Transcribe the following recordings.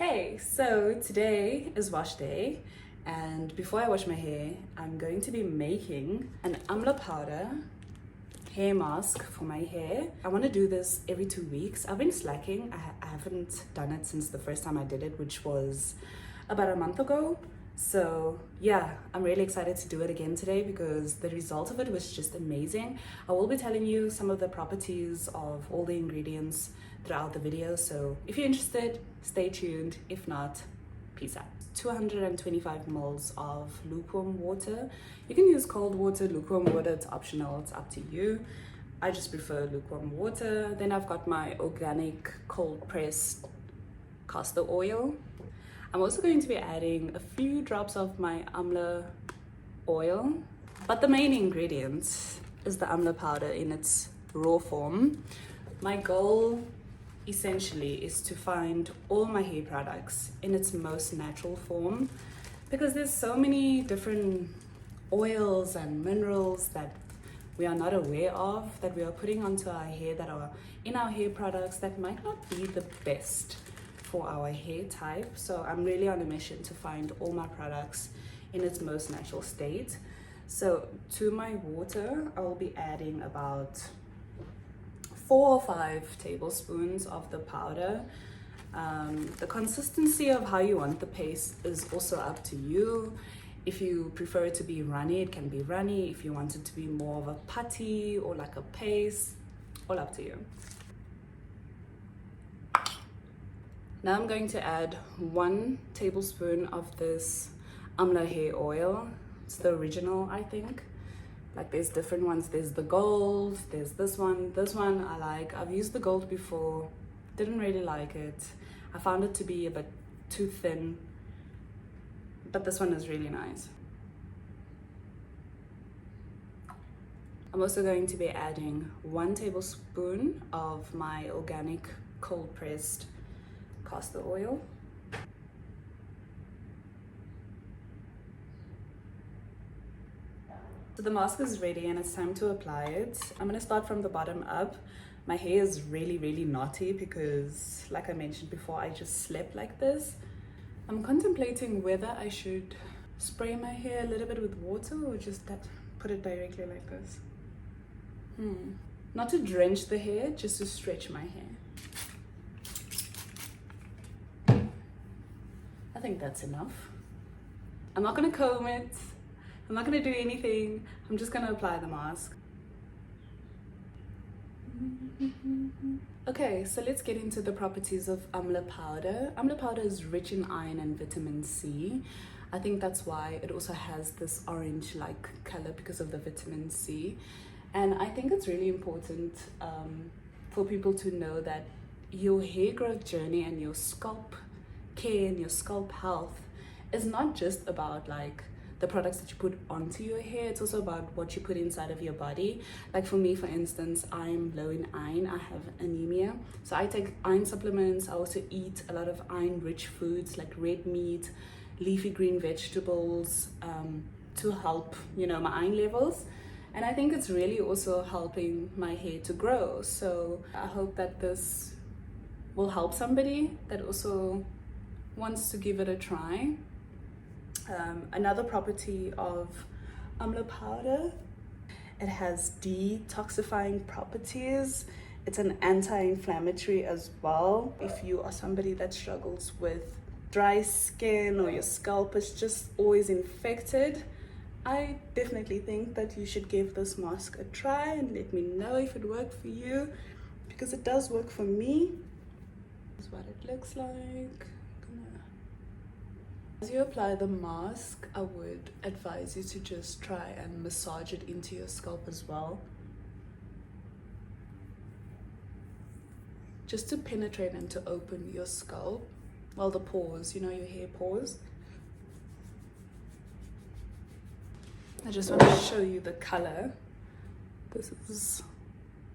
Hey, so today is wash day, and before I wash my hair, I'm going to be making an Amla Powder hair mask for my hair. I want to do this every 2 weeks. I've been slacking. I haven't done it since the first time I did it, which was about a month ago. So yeah, I'm really excited to do it again today because the result of it was just amazing. I will be telling you some of the properties of all the ingredients throughout the video, so if you're interested, stay tuned. If not, peace out. 225 ml of lukewarm water. You can use cold water, lukewarm water, it's optional, it's up to you. I just prefer lukewarm water. Then I've got my organic cold pressed castor oil. I'm also going to be adding a few drops of my Amla oil, but the main ingredient is the Amla powder in its raw form. My goal essentially is to find all my hair products in its most natural form, because there's so many different oils and minerals that we are not aware of that we are putting onto our hair, that are in our hair products, that might not be the best for our hair type. So I'm really on a mission to find all my products in its most natural state. So to my water, I will be adding about 4 or 5 tablespoons of the powder. The consistency of how you want the paste is also up to you. If you prefer it to be runny, it can be runny. If you want it to be more of a putty or like a paste, all up to you. Now I'm going to add 1 tablespoon of this Amla hair oil. It's the original, I think. Like, there's different ones. There's the gold, there's this one. This one I like. I've used the gold before, didn't really like it. I found it to be a bit too thin, but this one is really nice. I'm also going to be adding 1 tablespoon of my organic cold pressed castor oil. So the mask is ready and it's time to apply it. I'm going to start from the bottom up. My hair is really knotty because, like I mentioned before, I just slept like this. I'm contemplating whether I should spray my hair a little bit with water or just put it directly like this. Not to drench the hair, just to stretch my hair. I think that's enough. I'm not going to comb it. I'm not going to do anything. I'm just going to apply the mask. Okay, so let's get into the properties of Amla powder. Amla powder is rich in iron and vitamin C. I think that's why it also has this orange-like color, because of the vitamin C. And I think it's really important for people to know that your hair growth journey and your scalp care and your scalp health is not just about like the products that you put onto your hair. It's also about what you put inside of your body. Like for me, for instance, I'm low in iron. I have anemia, so I take iron supplements. I also eat a lot of iron rich foods like red meat, leafy green vegetables, to help, you know, my iron levels. And I think it's really also helping my hair to grow. So I hope that this will help somebody that also wants to give it a try. Another property of Amla powder, it has detoxifying properties. It's an anti-inflammatory as well. If you are somebody that struggles with dry skin or your scalp is just always infected, I definitely think that you should give this mask a try and let me know if it worked for you, because it does work for me. This is what it looks like. As you apply the mask, I would advise you to just try and massage it into your scalp as well, just to penetrate and to open your scalp. Well, the pores, you know, your hair pores. I just want to show you the color. This is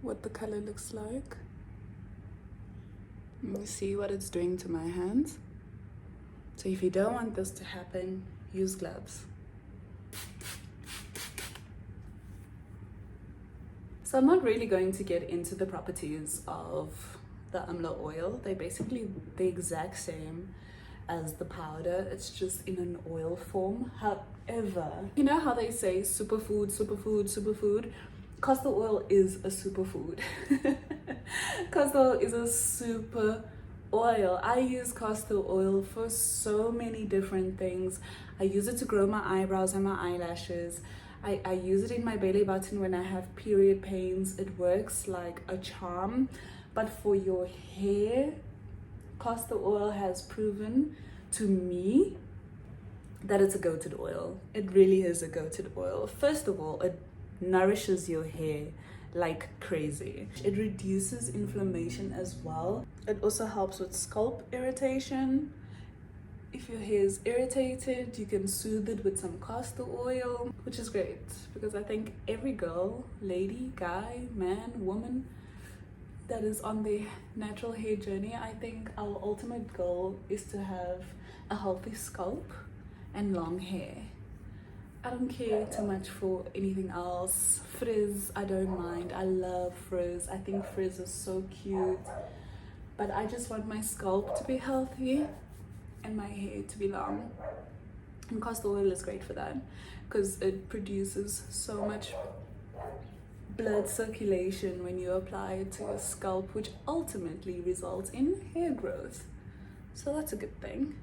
what the color looks like. You see what it's doing to my hands? So if you don't want this to happen, use gloves. So I'm not really going to get into the properties of the Amla Oil. They're basically the exact same as the powder, it's just in an oil form. However, you know how they say superfood, superfood, superfood? Castor oil is a superfood. Castor oil is a super oil. I use castor oil for so many different things. I use it to grow my eyebrows and my eyelashes. I use it in my belly button when I have period pains. It works like a charm. But for your hair, castor oil has proven to me that it's a go-to oil. It really is a go-to oil. First of all, it nourishes your hair like crazy. It reduces inflammation as well. It also helps with scalp irritation. If your hair is irritated, you can soothe it with some castor oil, which is great because I think every girl, lady, guy, man, woman that is on their natural hair journey, I think our ultimate goal is to have a healthy scalp and long hair. I don't care too much for anything else. Frizz, I don't mind. I love frizz. I think frizz is so cute. But I just want my scalp to be healthy and my hair to be long. And castor oil is great for that because it produces so much blood circulation when you apply it to your scalp, which ultimately results in hair growth. So that's a good thing.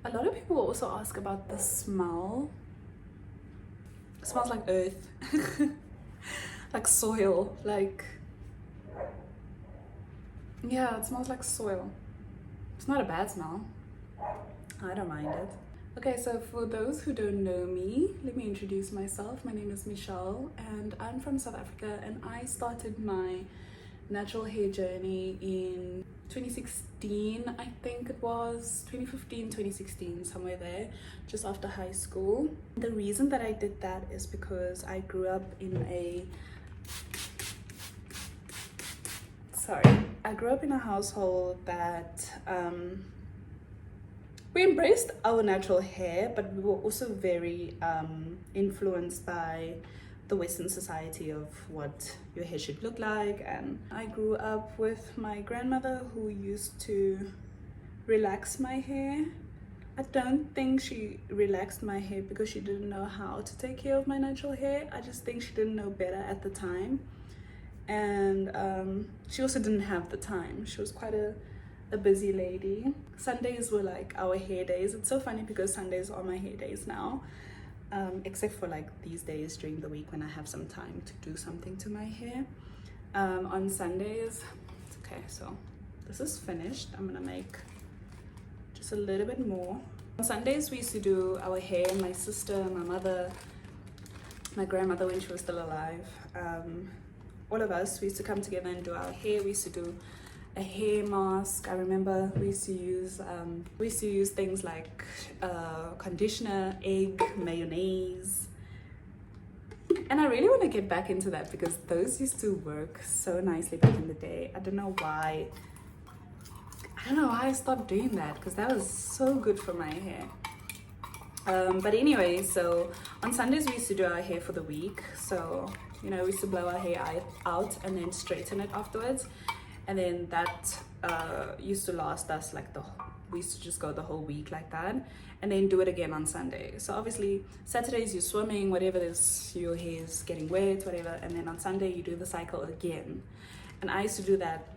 A lot of people also ask about the smell. It smells like earth, like soil, like, yeah, it smells like soil. It's not a bad smell. I don't mind it. Okay, so for those who don't know me, let me introduce myself. My name is Michelle and I'm from South Africa, and I started my natural hair journey in 2016, I think it was 2015, 2016, somewhere there, just after high school. The reason that I did that is because I grew up in a household that we embraced our natural hair, but we were also very influenced by the Western society of what your hair should look like. And I grew up with my grandmother who used to relax my hair. I don't think she relaxed my hair because she didn't know how to take care of my natural hair. I just think she didn't know better at the time. And she also didn't have the time. She was quite a busy lady. Sundays were like our hair days. It's so funny because Sundays are my hair days now. Except for like these days during the week when I have some time to do something to my hair. On Sundays, okay, so this is finished. I'm gonna make just a little bit more. On Sundays we used to do our hair, my sister, my mother, my grandmother when she was still alive. All of us, we used to come together and do our hair. We used to do a hair mask. I remember we used to use things like conditioner, egg, mayonnaise, and I really want to get back into that because those used to work so nicely back in the day. I don't know why I stopped doing that because that was so good for my hair. But anyway, so on Sundays we used to do our hair for the week. So you know, we used to blow our hair out and then straighten it afterwards. And then that used to last us like we used to just go the whole week like that, and then do it again on Sunday. So obviously Saturdays you're swimming, whatever it is, your hair's getting wet, whatever, and then on Sunday you do the cycle again. And I used to do that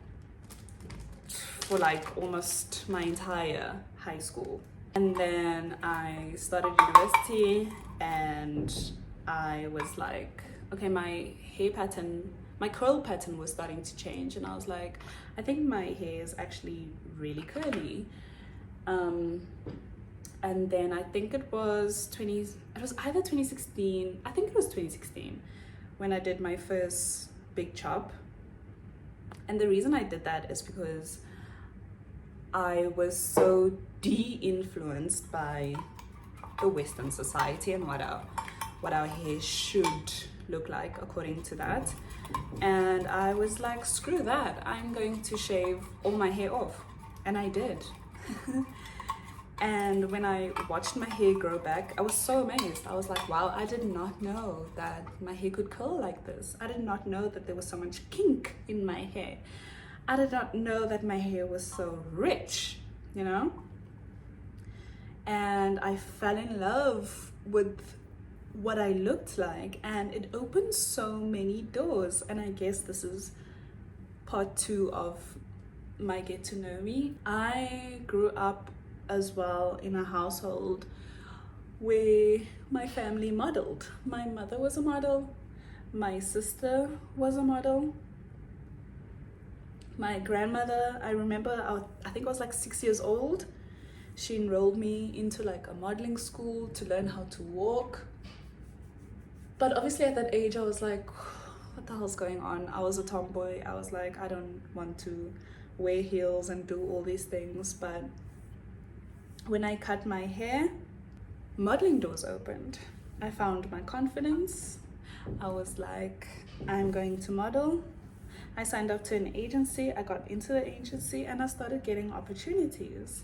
for like almost my entire high school. And then I started university and I was like, okay, my hair pattern, my curl pattern was starting to change, and I was like, I think my hair is actually really curly. And then I think it was either 2016, I think it was 2016 when I did my first big chop. And the reason I did that is because I was so de-influenced by the Western society and what our hair should look like according to that. And I was like, screw that, I'm going to shave all my hair off. And I did. And when I watched my hair grow back, I was so amazed. I was like, wow, I did not know that my hair could curl like this. I did not know that there was so much kink in my hair. I did not know that my hair was so rich, you know? And I fell in love with what I looked like, and it opened so many doors. And I guess this is part 2 of my get to know me. I grew up as well in a household where my family modeled. My mother was a model, my sister was a model, my grandmother, I remember I think I was like 6 years old. She enrolled me into like a modeling school to learn how to walk. But obviously at that age I was like, what the hell's going on? I was a tomboy. I was like, I don't want to wear heels and do all these things. But when I cut my hair, modeling doors opened. I found my confidence. I was like, I'm going to model. I signed up to an agency. I got into the agency and I started getting opportunities.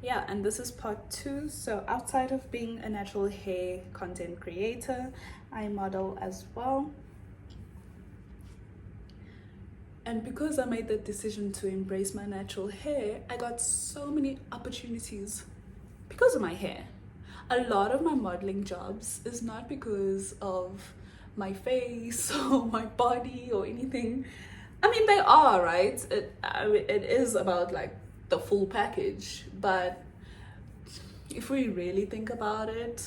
Yeah, and this is part 2. So outside of being a natural hair content creator, I model as well. And because I made the decision to embrace my natural hair, I got so many opportunities because of my hair. A lot of my modeling jobs is not because of my face or my body or anything. I mean, they are, right? It is about like the full package, but if we really think about it,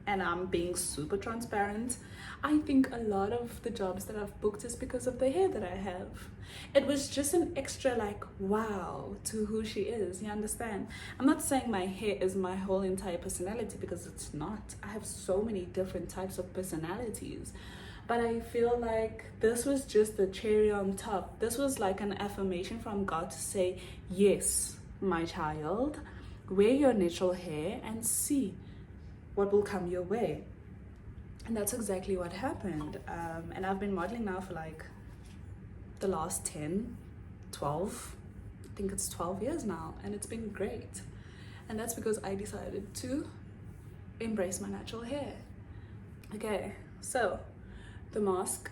and I'm being super transparent, I think a lot of the jobs that I've booked is because of the hair that I have. It was just an extra like wow to who she is, you understand? I'm not saying my hair is my whole entire personality, because it's not. I have so many different types of personalities, but I feel like this was just the cherry on top. This was like an affirmation from God to say, yes, my child, wear your natural hair and see what will come your way. And that's exactly what happened. And I've been modeling now for like the last 12, I think it's 12 years now, and it's been great. And that's because I decided to embrace my natural hair. Okay, so the mask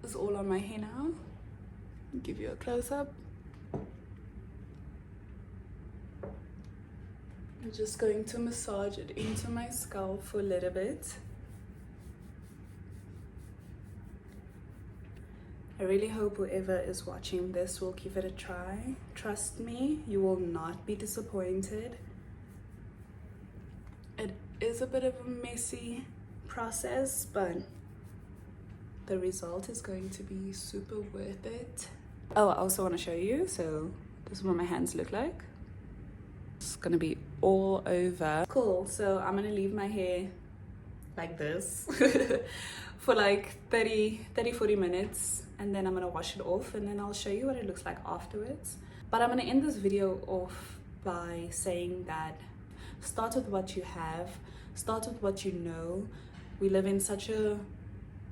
is all on my hair now. I'll give you a close-up. I'm just going to massage it into my scalp for a little bit. I really hope whoever is watching this will give it a try. Trust me, you will not be disappointed. It is a bit of a messy process, but the result is going to be super worth it. Oh, I also want to show you. So this is what my hands look like. It's gonna be all over. Cool, so I'm gonna leave my hair like this for like 30-40 minutes, and then I'm gonna wash it off, and then I'll show you what it looks like afterwards. But I'm gonna end this video off by saying that start with what you have, start with what you know. We live in such a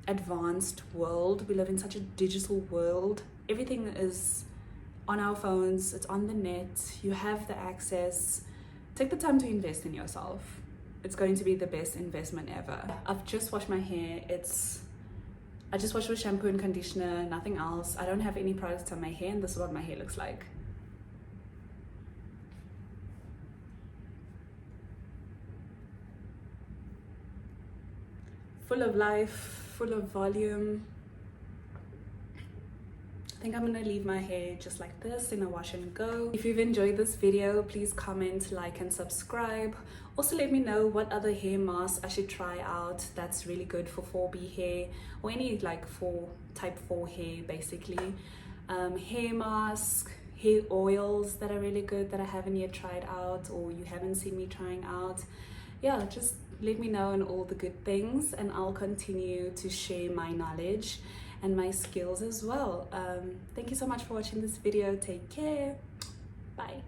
advanced world, we live in such a digital world. Everything is on our phones, it's on the net, you have the access. Take the time to invest in yourself. It's going to be the best investment ever. I've just washed my hair. I just washed with shampoo and conditioner, nothing else. I don't have any products on my hair, and this is what my hair looks like. Full of life, full of volume. I think I'm gonna leave my hair just like this in a wash and go. If you've enjoyed this video, please comment, like, and subscribe. Also let me know what other hair masks I should try out that's really good for 4B hair, or any like type 4 hair basically. Hair mask, hair oils that are really good that I haven't yet tried out, or you haven't seen me trying out. Yeah, just let me know on all the good things, and I'll continue to share my knowledge and my skills as well. Thank you so much for watching this video. Take care. Bye.